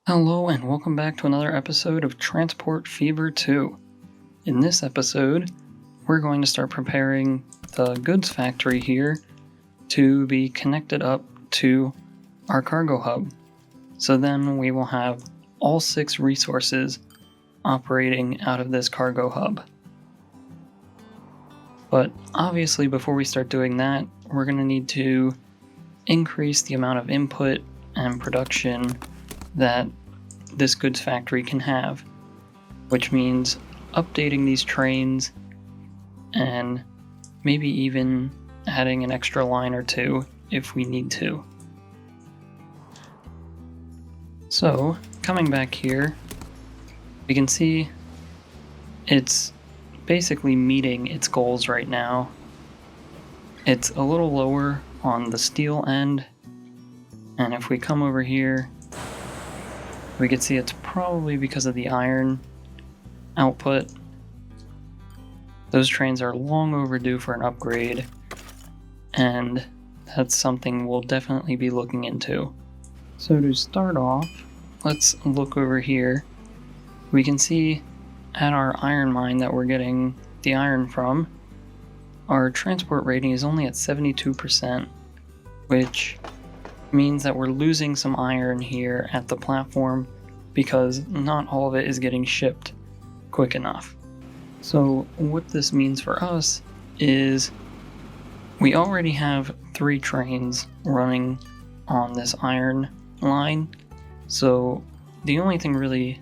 Hello and welcome back to another episode of Transport Fever 2. In this episode, we're going to start preparing the goods factory here to be connected up to our cargo hub. So then we will have all 6 resources operating out of this cargo hub. But obviously before we start doing that, we're going to need to increase the amount of input and production that this goods factory can have, which means updating these trains and maybe even adding an extra line or two if we need to. So, coming back here, we can see it's basically meeting its goals right now. It's a little lower on the steel end, and if we come over here, we can see it's probably because of the iron output. Those trains are long overdue for an upgrade, and that's something we'll definitely be looking into. So to start off, let's look over here. We can see at our iron mine that we're getting the iron from, our transport rating is only at 72%, which means that we're losing some iron here at the platform because not all of it is getting shipped quick enough. So what this means for us is we already have 3 trains running on this iron line, so the only thing really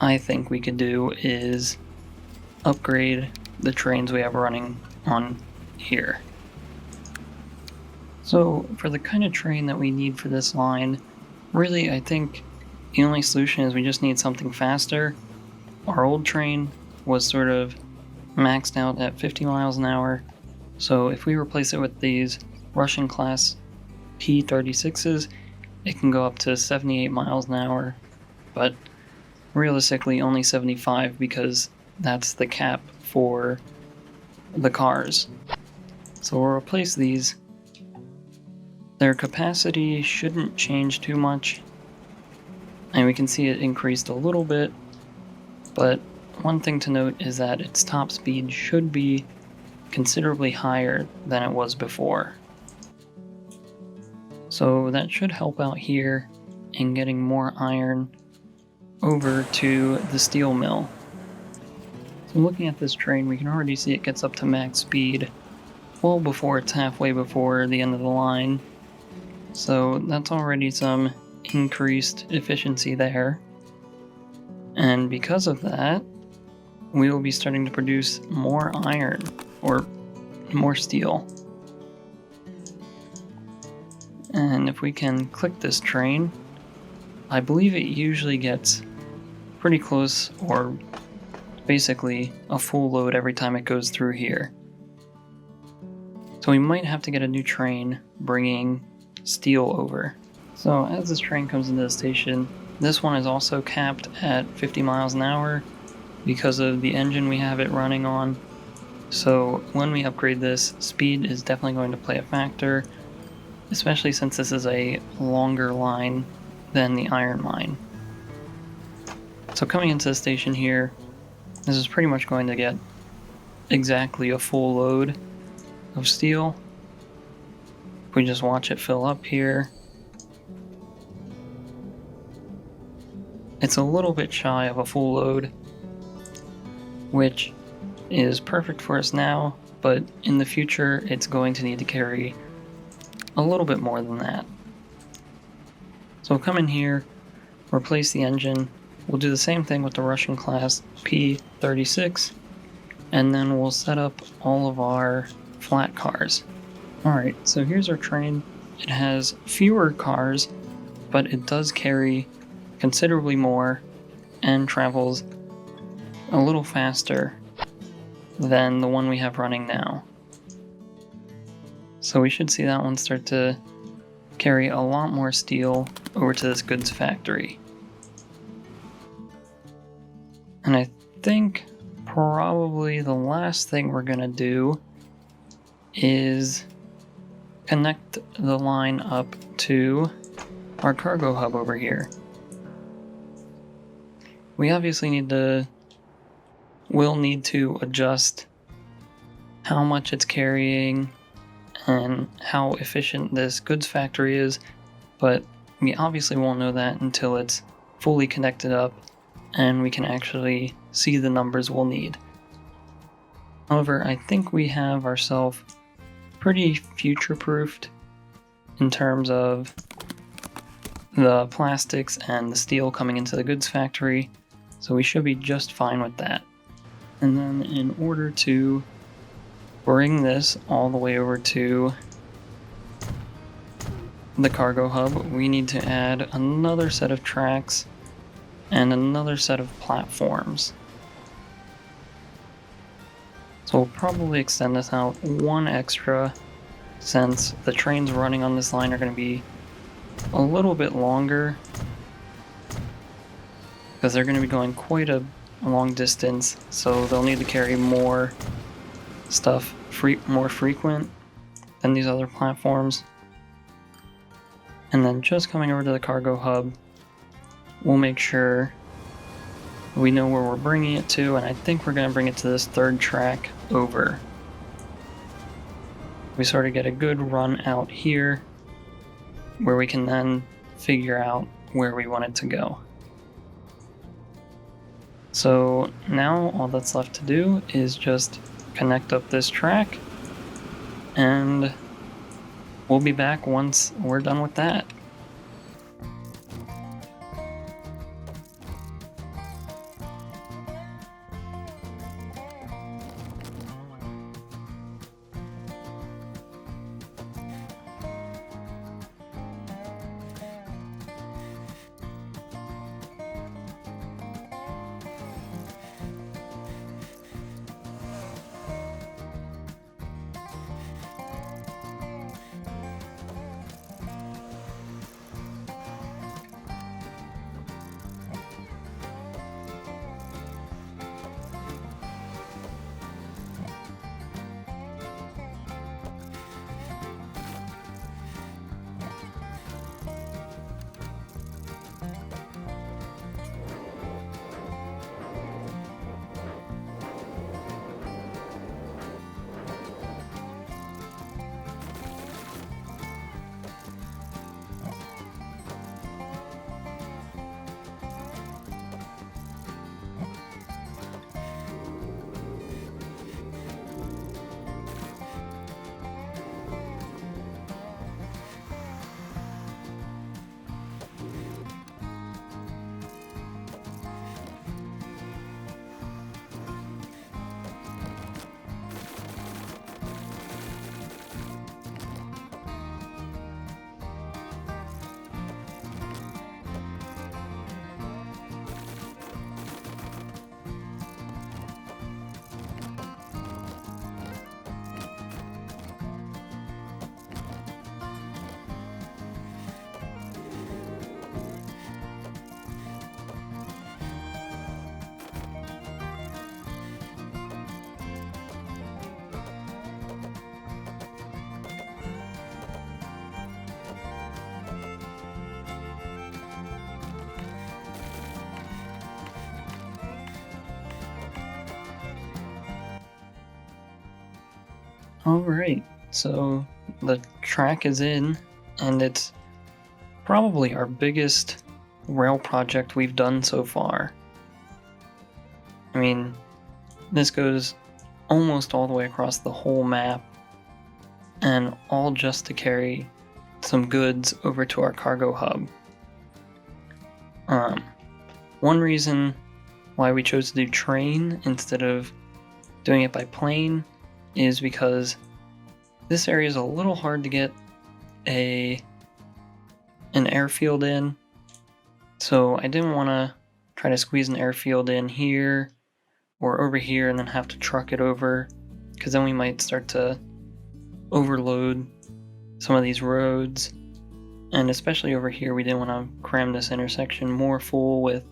I think we could do is upgrade the trains we have running on here. So for the kind of train that we need for this line, really I think the only solution is we just need something faster. Our old train was sort of maxed out at 50 miles an hour, so if we replace it with these Russian class P36s, it can go up to 78 miles an hour, but realistically only 75 because that's the cap for the cars. So we'll replace these. Their capacity shouldn't change too much, and we can see it increased a little bit, but one thing to note is that its top speed should be considerably higher than it was before. So that should help out here in getting more iron over to the steel mill. So looking at this train, we can already see it gets up to max speed well before it's halfway before the end of the line. So that's already some increased efficiency there. And because of that, we will be starting to produce more iron, or more steel. And if we can click this train, I believe it usually gets pretty close, or basically a full load every time it goes through here. So we might have to get a new train bringing steel over. So as this train comes into the station, this one is also capped at 50 miles an hour because of the engine we have it running on. So when we upgrade this, speed is definitely going to play a factor, especially since this is a longer line than the iron mine. So coming into the station here, this is pretty much going to get exactly a full load of steel. If we just watch it fill up here, it's a little bit shy of a full load, which is perfect for us now, but in the future it's going to need to carry a little bit more than that. So we'll come in here, replace the engine, we'll do the same thing with the Russian class P36, and then we'll set up all of our flat cars. Alright, so here's our train. It has fewer cars, but it does carry considerably more and travels a little faster than the one we have running now. So we should see that one start to carry a lot more steel over to this goods factory. And I think probably the last thing we're gonna do is connect the line up to our cargo hub over here. We obviously will need to adjust how much it's carrying and how efficient this goods factory is, but we obviously won't know that until it's fully connected up and we can actually see the numbers we'll need. However, I think we have ourselves pretty future-proofed in terms of the plastics and the steel coming into the goods factory, so we should be just fine with that. And then in order to bring this all the way over to the cargo hub, we need to add another set of tracks and another set of platforms. So we'll probably extend this out one extra, since the trains running on this line are going to be a little bit longer, because they're going to be going quite a long distance, so they'll need to carry more stuff more frequent than these other platforms. And then just coming over to the cargo hub, we'll make sure we know where we're bringing it to, and I think we're going to bring it to this third track over. We sort of get a good run out here, where we can then figure out where we want it to go. So now all that's left to do is just connect up this track, and we'll be back once we're done with that. Alright, so the track is in, and it's probably our biggest rail project we've done so far. I mean, this goes almost all the way across the whole map, and all just to carry some goods over to our cargo hub. One reason why we chose to do train instead of doing it by plane is because this area is a little hard to get an airfield in, so I didn't want to try to squeeze an airfield in here or over here and then have to truck it over, because then we might start to overload some of these roads, and especially over here we didn't want to cram this intersection more full with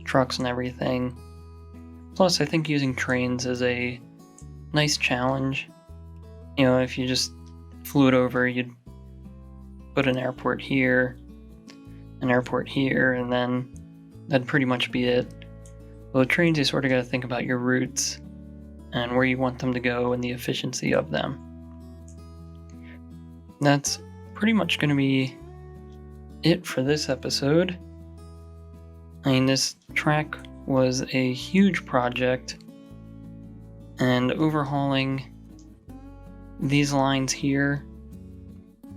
trucks and everything. Plus, I think using trains is a nice challenge. You know, if you just flew it over, you'd put an airport here, an airport here, and then that'd pretty much be it. But with trains, you sort of got to think about your routes and where you want them to go and the efficiency of them. That's pretty much going to be it for this episode. I mean, this track was a huge project, and overhauling these lines here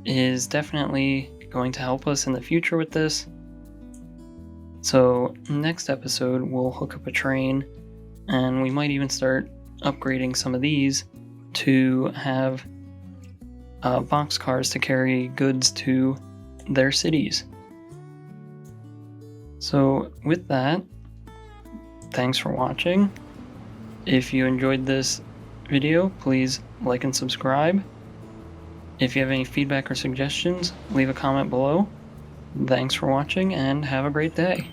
is definitely going to help us in the future with this. So next episode we'll hook up a train, and we might even start upgrading some of these to have boxcars to carry goods to their cities. So with that, thanks for watching. If you enjoyed this video, please like and subscribe. If you have any feedback or suggestions, leave a comment below. Thanks for watching and have a great day.